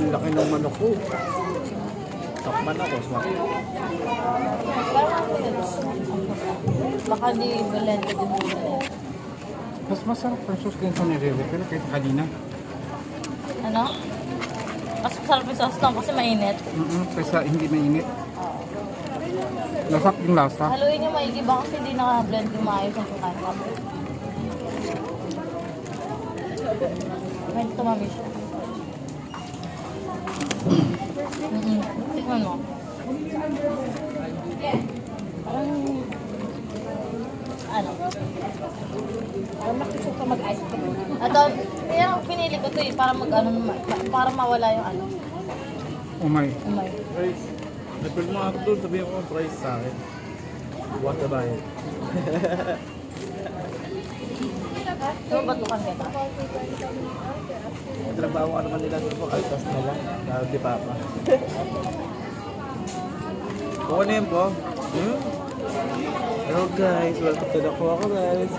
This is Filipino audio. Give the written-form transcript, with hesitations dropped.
Ang laki ng manok ko. Takman ako, smart. Baka di blended din mo. Mas masarap ang sauce ganito ni Rere, pero kahit kanina. Ano? Mas masarap yung sauce lang kasi mainit. Kaysa hindi mainit. Lasak yung lasa. Haluin nyo maigi ba kasi di naka-blend yung maayos ang kakain ka. May tumami siya. Tikman mo. Parang... Ano? Parang nakisok ka mag-ice cream. Ito, kaya pinili ko to eh, para mag-ano naman, para mawala yung ano. Umay. Umay. Price. Nagpil mo ako doon, sabihin ko price sa akin. Buwan na bayad. So, batukan kita. Trabaho ka naman nila doon po, kaltas na lang. Dahil di papa. Kung ano yun po? Hello guys, welcome to the Kuwaka guys.